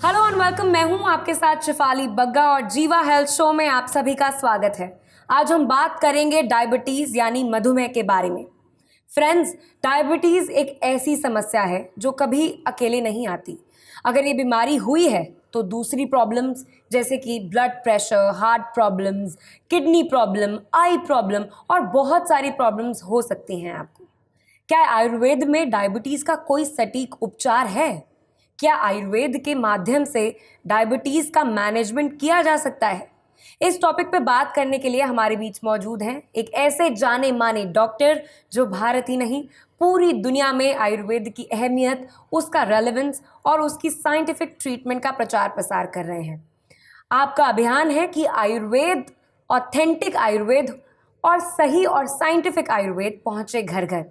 Hello and welcome. मैं हूं आपके साथ शिफाली बग्गा और जीवा हेल्थ शो में आप सभी का स्वागत है। आज हम बात करेंगे डायबिटीज़ यानी मधुमेह के बारे में। फ्रेंड्स, डायबिटीज़ एक ऐसी समस्या है जो कभी अकेले नहीं आती। अगर ये बीमारी हुई है तो दूसरी प्रॉब्लम्स जैसे कि blood pressure, heart problems, kidney problem, eye problem और बहुत सारी प्रॉब्लम्स हो सकती हैं आपको। क्या आयुर्वेद में डायबिटीज़ का कोई सटीक उपचार है? क्या आयुर्वेद के माध्यम से डायबिटीज़ का मैनेजमेंट किया जा सकता है? इस टॉपिक पे बात करने के लिए हमारे बीच मौजूद हैं एक ऐसे जाने माने डॉक्टर जो भारत ही नहीं पूरी दुनिया में आयुर्वेद की अहमियत, उसका रेलेवेंस और उसकी साइंटिफिक ट्रीटमेंट का प्रचार प्रसार कर रहे हैं। आपका अभियान है कि आयुर्वेद, ऑथेंटिक आयुर्वेद और सही और साइंटिफिक आयुर्वेद पहुंचे घर घर,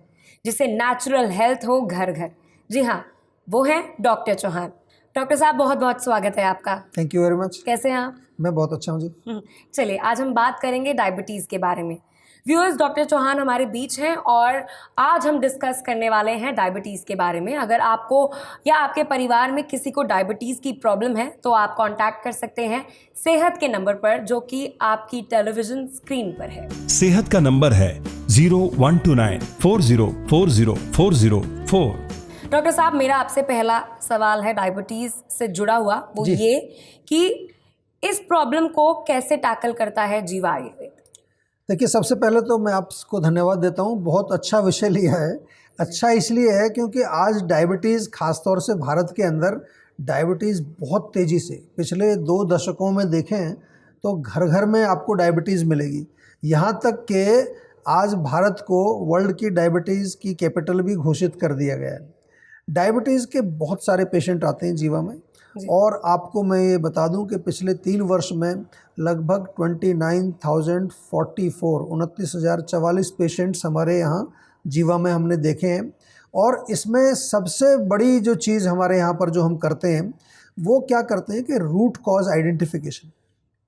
जिसे नेचुरल हेल्थ हो घर घर। जी हाँ, वो हैं डॉक्टर चौहान। डॉक्टर साहब, बहुत बहुत स्वागत है आपका। Thank you very much. कैसे हैं आप? मैं बहुत अच्छा हूँ जी। चलिए, आज हम बात करेंगे डायबिटीज़ के बारे में। व्यूअर्स, डॉक्टर चौहान हमारे बीच हैं और आज हम डिस्कस करने वाले हैं डायबिटीज़ के बारे में। अगर आपको या आपके परिवार में किसी को डायबिटीज़ की प्रॉब्लम है तो आप कांटेक्ट कर सकते हैं सेहत के नंबर पर, जो कि आपकी टेलीविजन स्क्रीन पर है। सेहत का नंबर है 012940404004। डॉक्टर साहब, मेरा आपसे पहला सवाल है डायबिटीज़ से जुड़ा हुआ, वो ये कि इस प्रॉब्लम को कैसे टैकल करता है जीवा आयुर्वेद? देखिए, सबसे पहले तो मैं आपको धन्यवाद देता हूँ, बहुत अच्छा विषय लिया है। अच्छा इसलिए है क्योंकि आज डायबिटीज़, खासतौर से भारत के अंदर डायबिटीज़ बहुत तेज़ी से पिछले 2 दशकों में देखें तो घर घर में आपको डायबिटीज़ मिलेगी। यहाँ तक कि आज भारत को वर्ल्ड की डायबिटीज़ की कैपिटल भी घोषित कर दिया गया है। डायबिटीज़ के बहुत सारे पेशेंट आते हैं जीवा में, और आपको मैं ये बता दूं कि पिछले 3 वर्ष में लगभग 29,044 पेशेंट्स हमारे यहाँ जीवा में हमने देखे हैं। और इसमें सबसे बड़ी जो चीज़ हमारे यहाँ पर जो हम करते हैं वो क्या करते हैं कि रूट कॉज आइडेंटिफिकेशन।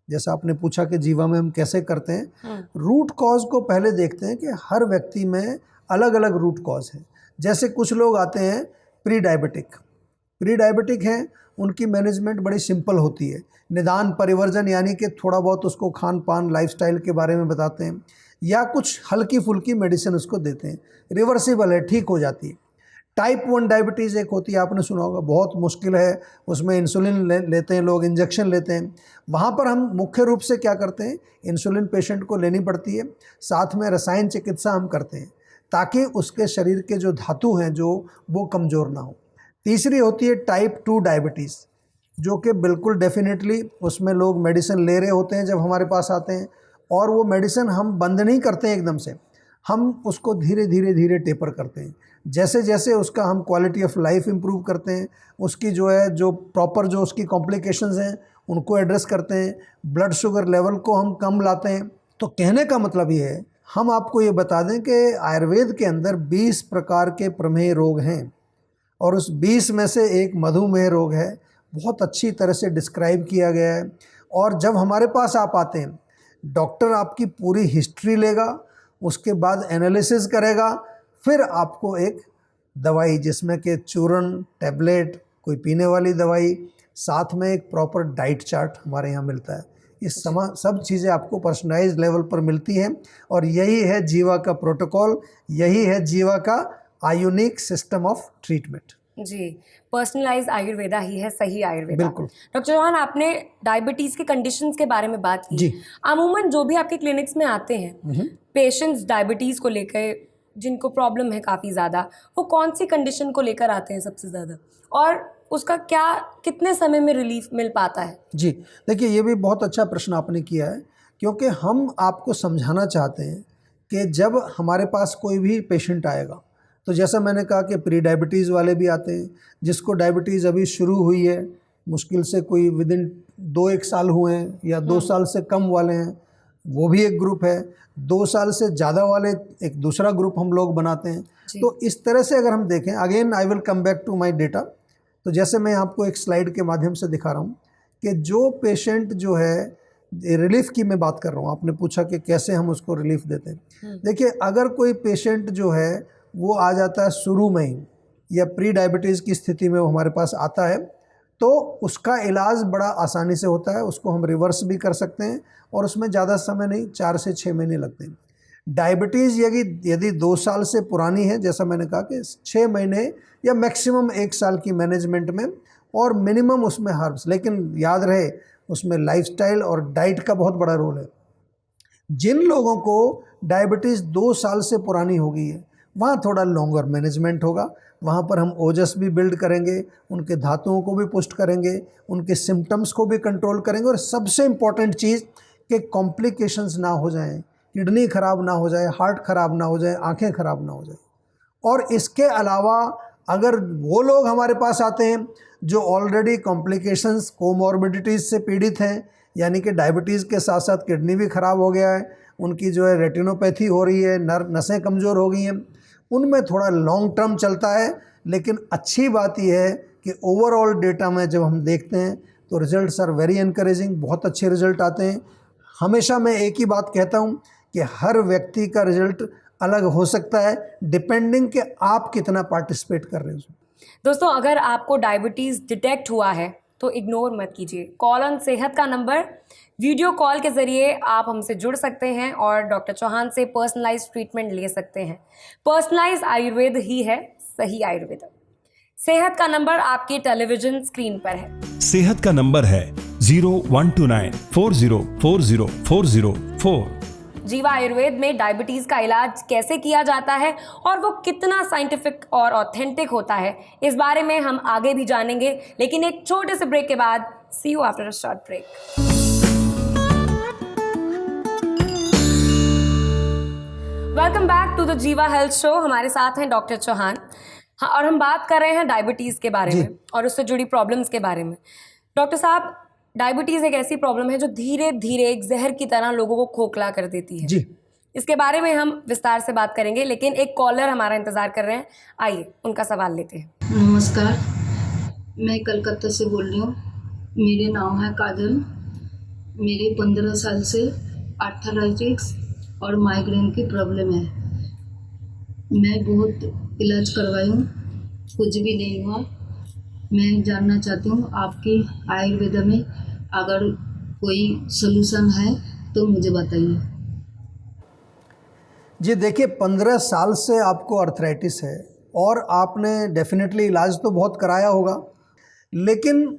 जैसा आपने पूछा कि जीवा में हम कैसे करते हैं, रूट कॉज को पहले देखते हैं कि हर व्यक्ति में अलग अलग रूट कॉज है। जैसे कुछ लोग आते हैं प्री डायबिटिक हैं, उनकी मैनेजमेंट बड़ी सिंपल होती है। निदान परिवर्जन यानी कि थोड़ा बहुत उसको खान पान, लाइफस्टाइल के बारे में बताते हैं या कुछ हल्की फुल्की मेडिसिन उसको देते हैं, रिवर्सिबल है, ठीक हो जाती है। टाइप 1 डायबिटीज़ एक होती है, आपने सुना होगा, बहुत मुश्किल है, उसमें इंसुलिन लेते हैं लोग, इंजेक्शन लेते हैं। वहाँ पर हम मुख्य रूप से क्या करते हैं, इंसुलिन पेशेंट को लेनी पड़ती है, साथ में रसायन चिकित्सा हम करते हैं ताकि उसके शरीर के जो धातु हैं जो वो कमज़ोर ना हो। तीसरी होती है टाइप 2 डायबिटीज़, जो कि बिल्कुल डेफिनेटली उसमें लोग मेडिसिन ले रहे होते हैं जब हमारे पास आते हैं, और वो मेडिसिन हम बंद नहीं करते हैं एकदम से, हम उसको धीरे धीरे टेपर करते हैं। जैसे जैसे उसका हम क्वालिटी ऑफ लाइफ इम्प्रूव करते हैं, उसकी जो प्रॉपर जो उसकी कॉम्प्लिकेशंस हैं उनको एड्रेस करते हैं, ब्लड शुगर लेवल को हम कम लाते हैं। तो कहने का मतलब ये है, हम आपको ये बता दें कि आयुर्वेद के अंदर 20 प्रकार के प्रमेय रोग हैं और उस 20 में से एक मधुमेह रोग है। बहुत अच्छी तरह से डिस्क्राइब किया गया है। और जब हमारे पास आप आते हैं, डॉक्टर आपकी पूरी हिस्ट्री लेगा, उसके बाद एनालिसिस करेगा, फिर आपको एक दवाई जिसमें कि चूर्ण, टैबलेट, कोई पीने वाली दवाई, साथ में एक प्रॉपर डाइट चार्ट हमारे यहाँ मिलता है। ये सब चीज़ें आपको पर्सनलाइज लेवल पर मिलती हैं, और यही है जीवा का प्रोटोकॉल, यही है जीवा का आयुनिक सिस्टम ऑफ ट्रीटमेंट। जी, पर्सनलाइज आयुर्वेदा ही है सही आयुर्वेदा। बिल्कुल। डॉक्टर चौहान, आपने डायबिटीज़ के कंडीशंस के बारे में बात की। जी। अमूमन जो भी आपके क्लिनिक्स में आते हैं पेशेंट्स डायबिटीज़ को लेकर, जिनको प्रॉब्लम है काफ़ी ज़्यादा, वो कौन सी कंडीशन को लेकर आते हैं सबसे ज़्यादा, और उसका कितने समय में रिलीफ मिल पाता है? जी, देखिए, ये भी बहुत अच्छा प्रश्न आपने किया है, क्योंकि हम आपको समझाना चाहते हैं कि जब हमारे पास कोई भी पेशेंट आएगा, तो जैसा मैंने कहा कि प्री डायबिटीज़ वाले भी आते हैं, जिसको डायबिटीज़ अभी शुरू हुई है, मुश्किल से कोई विदिन 2-1 साल हुए हैं या 2 साल से कम वाले हैं, वो भी एक ग्रुप है। 2 साल से ज़्यादा वाले एक दूसरा ग्रुप हम लोग बनाते हैं। तो इस तरह से अगर हम देखें, again I will come back to my data, तो जैसे मैं आपको एक स्लाइड के माध्यम से दिखा रहा हूँ कि जो पेशेंट जो है, रिलीफ की मैं बात कर रहा हूँ, आपने पूछा कि कैसे हम उसको रिलीफ देते हैं। देखिए, अगर कोई पेशेंट जो है वो आ जाता है शुरू में ही, या प्री डायबिटीज़ की स्थिति में वो हमारे पास आता है, तो उसका इलाज बड़ा आसानी से होता है, उसको हम रिवर्स भी कर सकते हैं और उसमें ज़्यादा समय नहीं, 4 से 6 महीने लगते हैं। डायबिटीज़ यदि 2 साल से पुरानी है, जैसा मैंने कहा कि 6 महीने या मैक्सिमम 1 साल की मैनेजमेंट में, और मिनिमम उसमें हर्ब्स, लेकिन याद रहे उसमें लाइफस्टाइल और डाइट का बहुत बड़ा रोल है। जिन लोगों को डायबिटीज़ 2 साल से पुरानी हो गई है वहाँ थोड़ा लॉन्गर मैनेजमेंट होगा, वहाँ पर हम ओजस भी बिल्ड करेंगे, उनके धातुओं को भी पुष्ट करेंगे, उनके सिम्टम्स को भी कंट्रोल करेंगे, और सबसे इम्पॉर्टेंट चीज़ कि कॉम्प्लिकेशंस ना हो जाएं, किडनी ख़राब ना हो जाए, हार्ट ख़राब ना हो जाए, आँखें ख़राब ना हो जाए। और इसके अलावा अगर वो लोग हमारे पास आते हैं जो ऑलरेडी कॉम्प्लिकेशंस कोमॉर्बिडिटीज़ से पीड़ित हैं, यानी कि डायबिटीज़ के साथ साथ किडनी भी ख़राब हो गया है, उनकी जो है रेटिनोपैथी हो रही है, नसें कमज़ोर हो गई हैं, उनमें थोड़ा लॉन्ग टर्म चलता है। लेकिन अच्छी बात यह है कि ओवरऑल डेटा में जब हम देखते हैं तो रिज़ल्ट्स आर वेरी एनकरेजिंग, बहुत अच्छे रिज़ल्ट आते हैं। हमेशा मैं एक ही बात कहता हूँ कि हर व्यक्ति का रिज़ल्ट अलग हो सकता है, डिपेंडिंग कि आप कितना पार्टिसिपेट कर रहे हो। दोस्तों, अगर आपको डायबिटीज़ डिटेक्ट हुआ है तो इग्नोर मत कीजिए। कॉल ऑन सेहत का नंबर, वीडियो कॉल के ज़रिए आप हमसे जुड़ सकते हैं और डॉक्टर चौहान से पर्सनलाइज्ड ट्रीटमेंट ले सकते हैं। पर्सनलाइज्ड आयुर्वेद ही है सही आयुर्वेद। सेहत का नंबर आपके टेलीविजन स्क्रीन पर है। सेहत का नंबर है 012940404004। जीवा आयुर्वेद में डायबिटीज़ का इलाज कैसे किया जाता है और वो कितना साइंटिफिक और ऑथेंटिक होता है, इस बारे में हम आगे भी जानेंगे, लेकिन एक छोटे से ब्रेक के बाद। See you after a short break. Welcome back to the Jiva health show. हमारे साथ हैं डॉक्टर चौहान। हाँ, और हम बात कर रहे हैं डायबिटीज़ के बारे में और उससे जुड़ी प्रॉब्लम्स के बारे में। डॉक्टर साहब, डायबिटीज़ एक ऐसी प्रॉब्लम है जो धीरे धीरे एक जहर की तरह लोगों को खोखला कर देती है जी, इसके बारे में हम विस्तार से बात करेंगे, लेकिन एक कॉलर हमारा इंतज़ार कर रहे हैं। आइए उनका सवाल लेते हैं। नमस्कार, मैं कलकत्ता से बोल रही हूँ। मेरे नाम है काजल। मेरे 15 साल से आर्थराइटिस और माइग्रेन की प्रॉब्लम है। मैं बहुत इलाज करवाई हूँ, कुछ भी नहीं हुआ। मैं जानना चाहती हूँ आपकी आयुर्वेद में अगर कोई सलूशन है तो मुझे बताइए। जी देखिए, 15 साल से आपको अर्थराइटिस है और आपने डेफिनेटली इलाज तो बहुत कराया होगा, लेकिन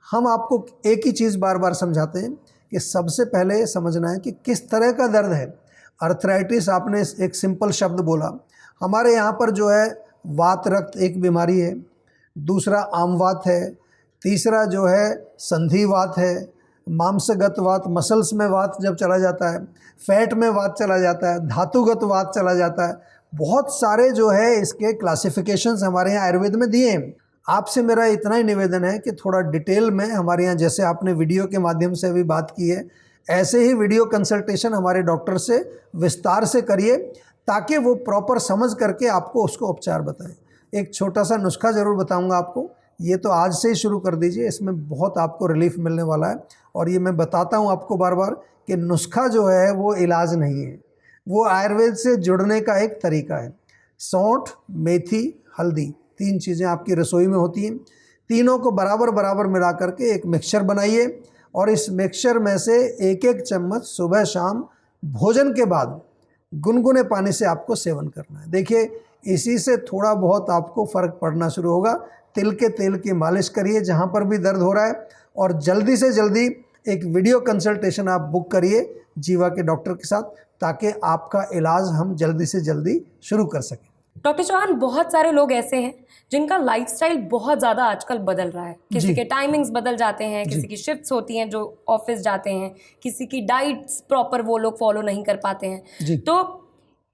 हम आपको एक ही चीज़ बार बार समझाते हैं कि सबसे पहले ये समझना है कि किस तरह का दर्द है। अर्थराइटिस, आपने एक सिंपल शब्द बोला। हमारे यहाँ पर जो है वात रक्त एक बीमारी है, दूसरा आमवात है, तीसरा जो है संधिवात है, मांसगत वात, मसल्स में वात जब चला जाता है, फैट में वात चला जाता है, धातुगत वात चला जाता है। बहुत सारे जो है इसके क्लासिफिकेशंस हमारे यहाँ आयुर्वेद में दिए हैं। आपसे मेरा इतना ही निवेदन है कि थोड़ा डिटेल में हमारे यहाँ, जैसे आपने वीडियो के माध्यम से अभी बात की है, ऐसे ही वीडियो कंसल्टेशन हमारे डॉक्टर से विस्तार से करिए, ताकि वो प्रॉपर समझ करके आपको उसको उपचार बताएं। एक छोटा सा नुस्खा ज़रूर बताऊंगा आपको, ये तो आज से ही शुरू कर दीजिए, इसमें बहुत आपको रिलीफ मिलने वाला है। और ये मैं बताता हूँ आपको बार बार कि नुस्खा जो है वो इलाज नहीं है, वो आयुर्वेद से जुड़ने का एक तरीका है। सौंठ, मेथी, हल्दी, 3 चीज़ें आपकी रसोई में होती हैं। तीनों को बराबर बराबर मिला करके एक मिक्सचर बनाइए और इस मिक्सचर में से एक एक चम्मच सुबह शाम भोजन के बाद गुनगुने पानी से आपको सेवन करना है। देखिए, इसी से थोड़ा बहुत आपको फ़र्क पड़ना शुरू होगा। तिल के तेल की मालिश करिए जहाँ पर भी दर्द हो रहा है, और जल्दी से जल्दी एक वीडियो कंसल्टेशन आप बुक करिए जीवा के डॉक्टर के साथ, ताकि आपका इलाज हम जल्दी से जल्दी शुरू कर सकें। डॉक्टर चौहान, बहुत सारे लोग ऐसे हैं जिनका लाइफस्टाइल बहुत ज़्यादा आजकल बदल रहा है। किसी के टाइमिंग्स बदल जाते हैं, किसी की शिफ्ट्स होती हैं जो ऑफिस जाते हैं, किसी की डाइट्स प्रॉपर वो लोग फॉलो नहीं कर पाते हैं। तो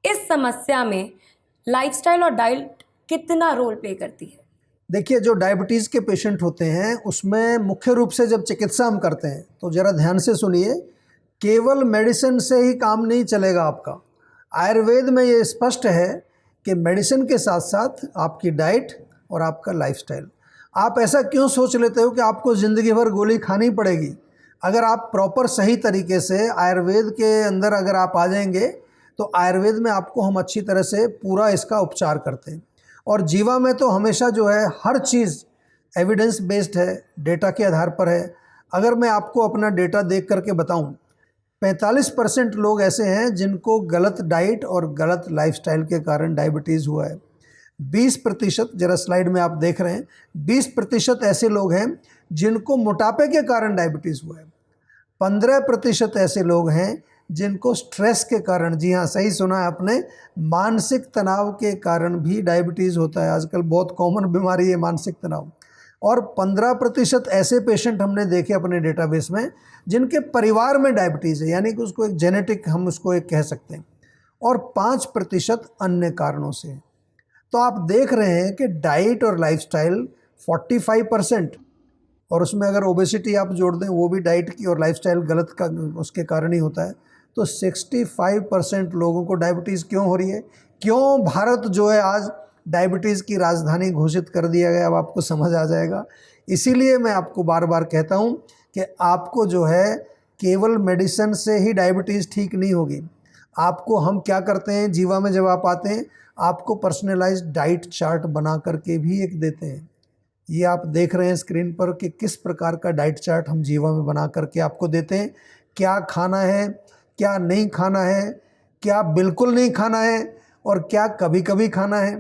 इस समस्या में लाइफस्टाइल और डाइट कितना रोल प्ले करती है? देखिए, जो डायबिटीज़ के पेशेंट होते हैं उसमें मुख्य रूप से जब चिकित्सा हम करते हैं तो ज़रा ध्यान से सुनिए, केवल मेडिसिन से ही काम नहीं चलेगा आपका। आयुर्वेद में ये स्पष्ट है कि मेडिसिन के साथ साथ आपकी डाइट और आपका लाइफस्टाइल। आप ऐसा क्यों सोच लेते हो कि आपको ज़िंदगी भर गोली खानी पड़ेगी? अगर आप प्रॉपर सही तरीके से आयुर्वेद के अंदर अगर आप आ जाएंगे तो आयुर्वेद में आपको हम अच्छी तरह से पूरा इसका उपचार करते हैं। और जीवा में तो हमेशा जो है हर चीज़ एविडेंस बेस्ड है, डेटा के आधार पर है। अगर मैं आपको अपना डेटा देख करके बताऊं, 45% लोग ऐसे हैं जिनको गलत डाइट और गलत लाइफस्टाइल के कारण डायबिटीज़ हुआ है। 20%, जरा स्लाइड में आप देख रहे हैं, 20% ऐसे लोग हैं जिनको मोटापे के कारण डायबिटीज़ हुआ है। 15% ऐसे लोग हैं जिनको स्ट्रेस के कारण, जी हाँ सही सुना है आपने, मानसिक तनाव के कारण भी डायबिटीज़ होता है। आजकल बहुत कॉमन बीमारी है मानसिक तनाव। और 15% ऐसे पेशेंट हमने देखे अपने डेटाबेस में जिनके परिवार में डायबिटीज़ है, यानी कि उसको एक जेनेटिक हम उसको एक कह सकते हैं। और 5% अन्य कारणों से। तो आप देख रहे हैं कि डाइट और लाइफस्टाइल 45%, और उसमें अगर ओबेसिटी आप जोड़ दें, वो भी डाइट की और लाइफस्टाइल गलत का उसके कारण ही होता है, तो 65% लोगों को डायबिटीज़ क्यों हो रही है। क्यों भारत जो है आज डायबिटीज़ की राजधानी घोषित कर दिया गया, अब आपको समझ आ जाएगा। इसीलिए मैं आपको बार बार कहता हूँ कि आपको जो है केवल मेडिसिन से ही डायबिटीज़ ठीक नहीं होगी। आपको हम क्या करते हैं, जीवा में जब आप आते हैं आपको पर्सनलाइज्ड डाइट चार्ट बना करके भी एक देते हैं। ये आप देख रहे हैं स्क्रीन पर कि किस प्रकार का डाइट चार्ट हम जीवा में बना करके आपको देते हैं। क्या खाना है, क्या नहीं खाना है, क्या बिल्कुल नहीं खाना है और क्या कभी कभी खाना है।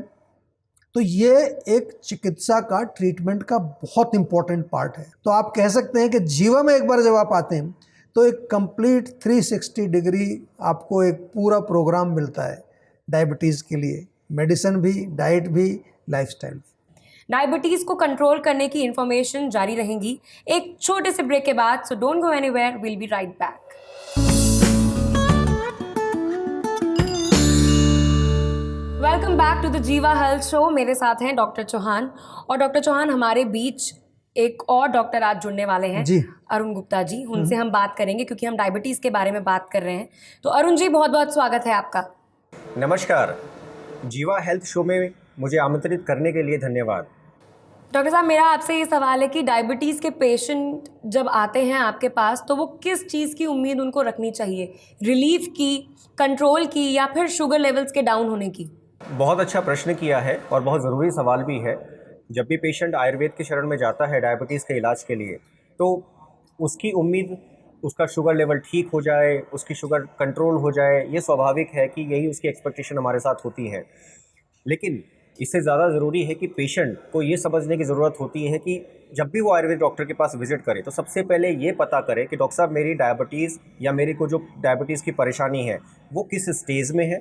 तो ये एक चिकित्सा का, ट्रीटमेंट का बहुत इंपॉर्टेंट पार्ट है। तो आप कह सकते हैं कि जीवा में एक बार जब आप आते हैं तो एक कंप्लीट 360 डिग्री आपको एक पूरा प्रोग्राम मिलता है डायबिटीज़ के लिए, मेडिसिन भी, डाइट भी, लाइफस्टाइल भी। डायबिटीज़ को कंट्रोल करने की इन्फॉर्मेशन जारी रहेंगी एक छोटे से ब्रेक के बाद, so don't go anywhere, will be right back. Welcome back to the Jiva health show. मेरे साथ हैं डॉक्टर चौहान, और डॉक्टर चौहान हमारे बीच एक और डॉक्टर आज जुड़ने वाले हैं जी। अरुण गुप्ता जी। उनसे हम बात करेंगे क्योंकि हम डायबिटीज़ के बारे में बात कर रहे हैं। तो अरुण जी, बहुत बहुत स्वागत है आपका। नमस्कार, जीवा हेल्थ शो में मुझे आमंत्रित करने के लिए धन्यवाद। डॉक्टर साहब, मेरा आपसे ये सवाल है कि डायबिटीज़ के पेशेंट जब आते हैं आपके पास तो वो किस चीज़ की उम्मीद उनको रखनी चाहिए, रिलीफ की, कंट्रोल की, या फिर शुगर लेवल्स के डाउन होने की? बहुत अच्छा प्रश्न किया है और बहुत ज़रूरी सवाल भी है। जब भी पेशेंट आयुर्वेद की शरण में जाता है डायबिटीज़ के इलाज के लिए, तो उसकी उम्मीद उसका शुगर लेवल ठीक हो जाए, उसकी शुगर कंट्रोल हो जाए, ये स्वाभाविक है कि यही उसकी एक्सपेक्टेशन हमारे साथ होती है। लेकिन इससे ज़्यादा ज़रूरी है कि पेशेंट को ये समझने की ज़रूरत होती है कि जब भी वो आयुर्वेद डॉक्टर के पास विज़िट करे तो सबसे पहले ये पता करे कि डॉक्टर साहब, मेरी डायबिटीज़ या मेरी को जो डायबिटीज़ की परेशानी है वो किस स्टेज में है,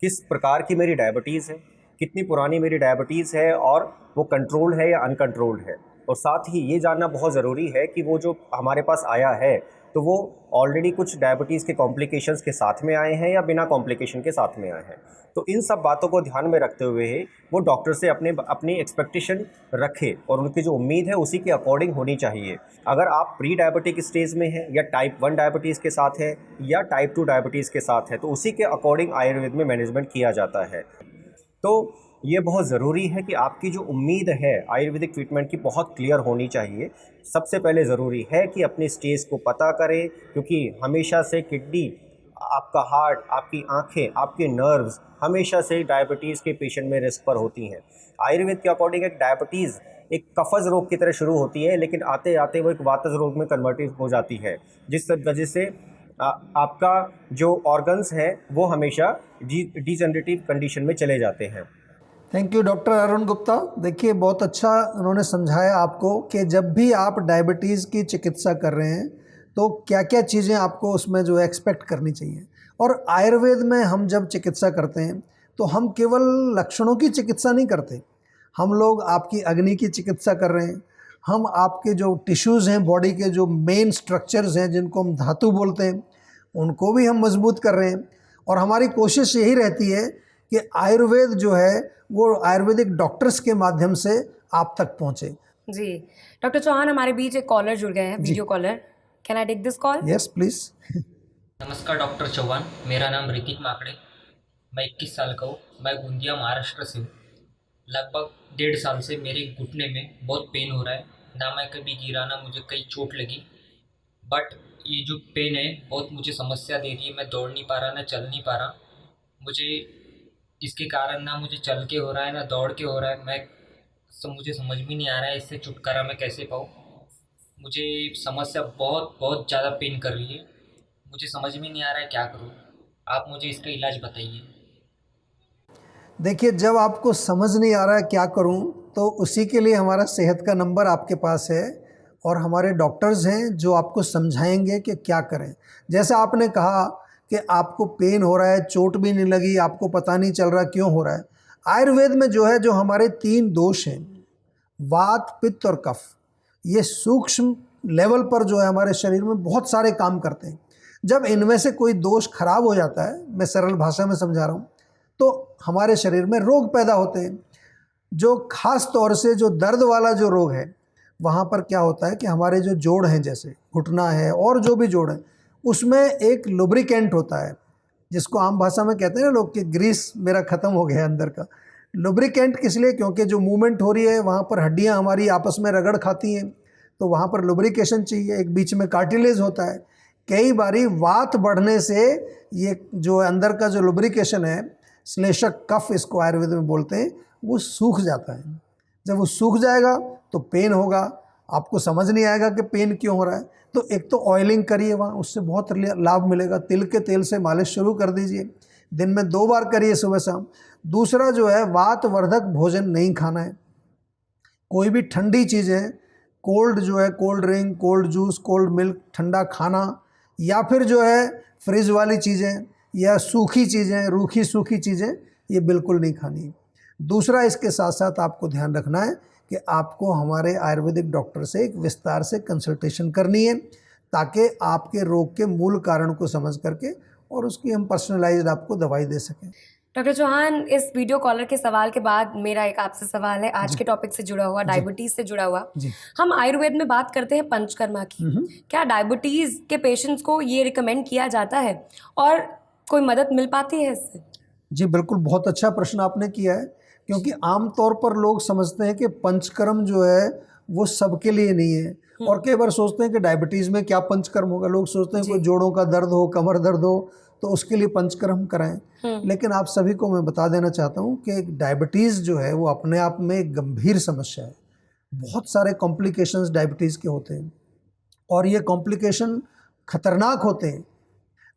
किस प्रकार की मेरी डायबिटीज़ है, कितनी पुरानी मेरी डायबिटीज़ है और वो कंट्रोल्ड है या अनकंट्रोल्ड है। और साथ ही ये जानना बहुत ज़रूरी है कि वो जो हमारे पास आया है तो वो ऑलरेडी कुछ डायबिटीज़ के कॉम्प्लिकेशंस के साथ में आए हैं या बिना कॉम्प्लिकेशन के साथ में आए हैं। तो इन सब बातों को ध्यान में रखते हुए वो डॉक्टर से अपनी एक्सपेक्टेशन रखे और उनकी जो उम्मीद है उसी के अकॉर्डिंग होनी चाहिए। अगर आप प्री डायबिटिक स्टेज में हैं या टाइप 1 डायबिटीज़ के साथ है या टाइप 2 डायबिटीज़ के साथ है तो उसी के अकॉर्डिंग आयुर्वेद में मैनेजमेंट किया जाता है। तो ये बहुत ज़रूरी है कि आपकी जो उम्मीद है आयुर्वेदिक ट्रीटमेंट की बहुत क्लियर होनी चाहिए। सबसे पहले ज़रूरी है कि अपने स्टेज को पता करें, क्योंकि हमेशा से किडनी, आपका हार्ट, आपकी आंखें, आपके नर्व्स हमेशा से डायबिटीज़ के पेशेंट में रिस्क पर होती हैं। आयुर्वेद के अकॉर्डिंग एक डायबिटीज़ एक कफज रोग की तरह शुरू होती है, लेकिन आते आते वो एक वातज रोग में कन्वर्ट हो जाती है, जिस वजह से आपका जो ऑर्गन्स हैं वो हमेशा डिजनरेटिव कंडीशन में चले जाते हैं। Thank you doctor Arun Gupta. देखिए, बहुत अच्छा उन्होंने समझाया आपको कि जब भी आप डायबिटीज़ की चिकित्सा कर रहे हैं तो क्या क्या चीज़ें आपको उसमें जो एक्सपेक्ट करनी चाहिए। और आयुर्वेद में हम जब चिकित्सा करते हैं तो हम केवल लक्षणों की चिकित्सा नहीं करते, हम लोग आपकी अग्नि की चिकित्सा कर रहे हैं। हम आपके जो टिश्यूज़ हैं, बॉडी के जो मेन स्ट्रक्चर्स हैं जिनको हम धातु बोलते हैं, उनको भी हम मजबूत कर रहे हैं। और हमारी कोशिश यही रहती है कि आयुर्वेद जो है वो आयुर्वेदिक डॉक्टर्स के माध्यम से आप तक पहुँचे। जी डॉक्टर चौहान, हमारे बीच एक कॉलर जुड़ गए हैं, video caller. Can I take this call? Yes please. नमस्कार डॉक्टर चौहान, मेरा नाम ऋतिक माकड़े, मैं 21 साल का हूँ। मैं गोंदिया महाराष्ट्र से हूँ। लगभग 1.5 साल से मेरे घुटने में बहुत पेन हो रहा है। ना मैं कभी गिरा, ना मुझे कहीं चोट लगी, बट ये जो पेन है बहुत मुझे समस्या दे रही है। मैं दौड़ नहीं पा रहा, ना चल नहीं पा रहा। मुझे इसके कारण ना मुझे चल के हो रहा है, ना दौड़ के हो रहा है। मैं मुझे समझ में नहीं आ रहा है इससे छुटकारा मैं कैसे पाऊँ। मुझे समस्या बहुत बहुत ज़्यादा पेन कर रही है। मुझे समझ में नहीं आ रहा है क्या करूँ। आप मुझे इसका इलाज बताइए। देखिए, जब आपको समझ नहीं आ रहा है क्या करूं, तो उसी के लिए हमारा सेहत का नंबर आपके पास है और हमारे डॉक्टर्स हैं जो आपको समझाएंगे कि क्या करें। जैसा आपने कहा कि आपको पेन हो रहा है, चोट भी नहीं लगी, आपको पता नहीं चल रहा क्यों हो रहा है। आयुर्वेद में जो है, जो हमारे 3 दोष हैं, वात, पित्त और कफ, ये सूक्ष्म लेवल पर जो है हमारे शरीर में बहुत सारे काम करते हैं। जब इनमें से कोई दोष खराब हो जाता है, मैं सरल भाषा में समझा रहा हूँ, तो हमारे शरीर में रोग पैदा होते हैं। जो खास तौर से जो दर्द वाला जो रोग है, वहाँ पर क्या होता है कि हमारे जो जोड़ हैं, जैसे घुटना है और जो भी जोड़ है, उसमें एक लुब्रिकेंट होता है, जिसको आम भाषा में कहते हैं ना लोग कि ग्रीस मेरा ख़त्म हो गया अंदर का। लुब्रिकेंट किस लिए? क्योंकि जो मूवमेंट हो रही है वहाँ पर हड्डियाँ हमारी आपस में रगड़ खाती हैं, तो वहाँ पर लुब्रिकेशन चाहिए। एक बीच में कार्टिलेज होता है। कई बारी वात बढ़ने से ये जो अंदर का जो लुब्रिकेशन है, श्लेष्मक कफ इसको आयुर्वेद में बोलते हैं, वो सूख जाता है। जब वो सूख जाएगा तो पेन होगा। आपको समझ नहीं आएगा कि पेन क्यों हो रहा है। तो एक तो ऑयलिंग करिए वहाँ, उससे बहुत लाभ मिलेगा। तिल के तेल से मालिश शुरू कर दीजिए, दिन में 2 बार करिए, सुबह शाम। दूसरा जो है, वात वर्धक भोजन नहीं खाना है। कोई भी ठंडी चीज़ें, कोल्ड जो है, cold drink, cold juice, cold milk, ठंडा खाना, या फिर जो है फ्रिज वाली चीज़ें या सूखी चीज़ें, रूखी सूखी चीज़ें, ये बिल्कुल नहीं खानी। दूसरा, इसके साथ साथ आपको ध्यान रखना है कि आपको हमारे आयुर्वेदिक डॉक्टर से एक विस्तार से कंसल्टेशन करनी है, ताकि आपके रोग के मूल कारण को समझ करके और उसकी हम पर्सनलाइज्ड आपको दवाई दे सकें। डॉक्टर चौहान, इस वीडियो कॉलर के सवाल के बाद मेरा एक आपसे सवाल है, आज के टॉपिक से जुड़ा हुआ, डायबिटीज़ से जुड़ा हुआ। जी। हम आयुर्वेद में बात करते हैं पंचकर्मा की। क्या डायबिटीज़ के पेशेंट्स को ये रिकमेंड किया जाता है और कोई मदद मिल पाती है इससे? जी बिल्कुल, बहुत अच्छा प्रश्न आपने किया है, क्योंकि आम तौर पर लोग समझते हैं कि पंचकर्म जो है वो सबके लिए नहीं है, और कई बार सोचते हैं कि डायबिटीज़ में क्या पंचकर्म होगा। लोग सोचते हैं कोई जोड़ों का दर्द हो, कमर दर्द हो, तो उसके लिए पंचकर्म कराएं। लेकिन आप सभी को मैं बता देना चाहता हूँ कि डायबिटीज़ जो है वो अपने आप में एक गंभीर समस्या है। बहुत सारे कॉम्प्लिकेशंस डायबिटीज़ के होते हैं और ये कॉम्प्लिकेशन खतरनाक होते हैं।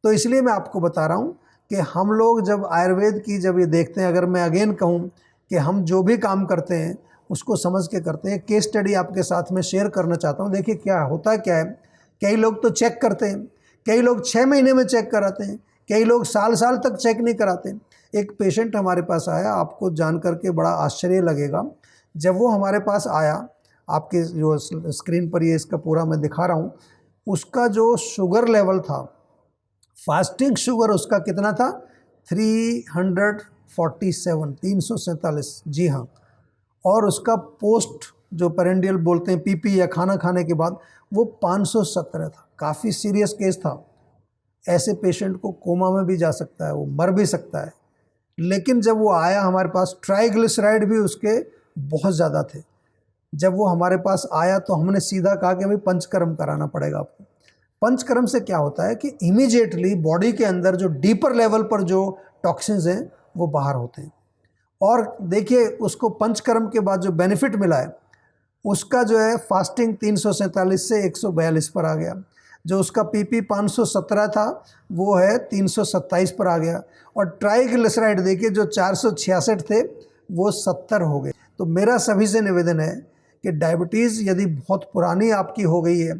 तो इसलिए मैं आपको बता रहा हूँ कि हम लोग जब आयुर्वेद की जब ये देखते हैं, अगर मैं अगेन कहूँ कि हम जो भी काम करते हैं उसको समझ के करते हैं। केस स्टडी आपके साथ में शेयर करना चाहता हूँ। देखिए क्या होता क्या है, कई लोग तो चेक करते हैं, कई लोग 6 महीने में चेक कराते हैं, कई लोग साल साल तक चेक नहीं कराते। एक पेशेंट हमारे पास आया, आपको जान करके बड़ा आश्चर्य लगेगा। जब वो हमारे पास आया, आपके जो स्क्रीन पर ये इसका पूरा मैं दिखा रहा हूँ, उसका जो शुगर लेवल था, फास्टिंग शुगर उसका कितना था? 347, जी हाँ। और उसका पोस्ट जो पेरेंडियल बोलते हैं, पीपी या खाना खाने के बाद, वो 517 था। काफ़ी सीरियस केस था। ऐसे पेशेंट को कोमा में भी जा सकता है, वो मर भी सकता है। लेकिन जब वो आया हमारे पास, ट्राइग्लिसराइड भी उसके बहुत ज़्यादा थे। जब वो हमारे पास आया तो हमने सीधा कहा कि भाई पंचकर्म कराना पड़ेगा आपको। पंचकर्म से क्या होता है कि इमीडिएटली बॉडी के अंदर जो डीपर लेवल पर जो टॉक्सिन्स हैं वो बाहर होते हैं। और देखिए, उसको पंचकर्म के बाद जो बेनिफिट मिला है, उसका जो है फास्टिंग 347 से 142 पर आ गया। जो उसका पीपी 517 था वो है 327 पर आ गया। और ट्राइग्लिसराइड देखिए, जो 466 थे वो 70 हो गए। तो मेरा सभी से निवेदन है कि डायबिटीज़ यदि बहुत पुरानी आपकी हो गई है,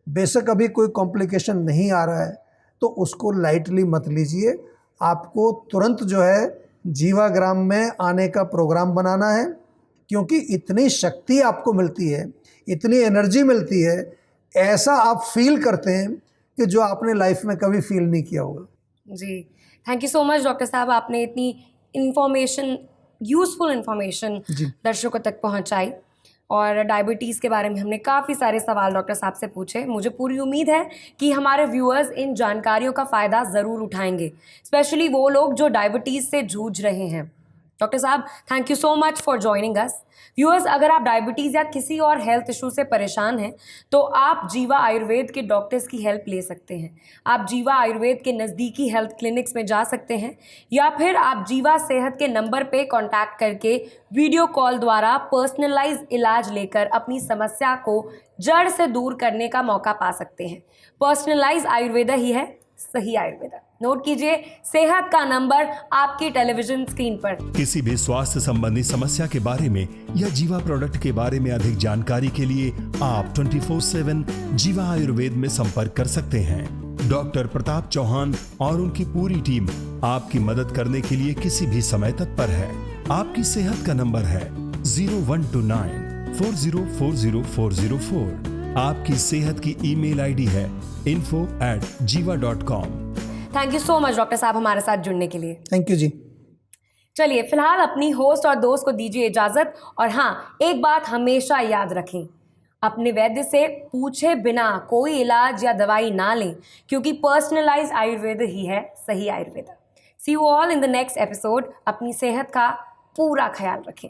बेशक अभी कोई कॉम्प्लिकेशन नहीं आ रहा है, तो उसको लाइटली मत लीजिए। आपको तुरंत जो है जीवाग्राम में आने का प्रोग्राम बनाना है, क्योंकि इतनी शक्ति आपको मिलती है, इतनी एनर्जी मिलती है, ऐसा आप फील करते हैं कि जो आपने लाइफ में कभी फील नहीं किया होगा। जी, thank you so much doctor साहब, आपने इतनी इन्फॉर्मेशन, यूज़फुल इन्फॉर्मेशन दर्शकों तक पहुंचाई। और डायबिटीज़ के बारे में हमने काफ़ी सारे सवाल डॉक्टर साहब से पूछे। मुझे पूरी उम्मीद है कि हमारे व्यूअर्स इन जानकारियों का फ़ायदा ज़रूर उठाएंगे, स्पेशली वो लोग जो डायबिटीज़ से जूझ रहे हैं। डॉक्टर साहब, thank you so much for joining us. Viewers, अगर आप डायबिटीज़ या किसी और हेल्थ इशू से परेशान हैं तो आप जीवा आयुर्वेद के डॉक्टर्स की हेल्प ले सकते हैं। आप जीवा आयुर्वेद के नज़दीकी हेल्थ क्लिनिक्स में जा सकते हैं या फिर आप जीवा सेहत के नंबर पे कांटेक्ट करके वीडियो कॉल द्वारा पर्सनलाइज इलाज लेकर अपनी समस्या को जड़ से दूर करने का मौका पा सकते हैं। पर्सनलाइज आयुर्वेदा ही है सही आयुर्वेदा। नोट कीजिए, सेहत का नंबर आपकी टेलीविजन स्क्रीन पर। किसी भी स्वास्थ्य संबंधी समस्या के बारे में या जीवा प्रोडक्ट के बारे में अधिक जानकारी के लिए आप 24/7 जीवा आयुर्वेद में संपर्क कर सकते हैं। डॉक्टर प्रताप चौहान और उनकी पूरी टीम आपकी मदद करने के लिए किसी भी समय तत्पर है। आपकी सेहत का नंबर है 0129 40400404। आपकी सेहत की ईमेल आईडी है info@jiva.com। Thank you so much doctor साहब हमारे साथ जुड़ने के लिए। थैंक यू जी। चलिए फिलहाल अपनी होस्ट और दोस्त को दीजिए इजाज़त। और हाँ, एक बात हमेशा याद रखें, अपने वैद्य से पूछे बिना कोई इलाज या दवाई ना लें, क्योंकि पर्सनलाइज आयुर्वेद ही है सही Ayurveda. See you all in the next episode. अपनी सेहत का पूरा ख्याल रखें।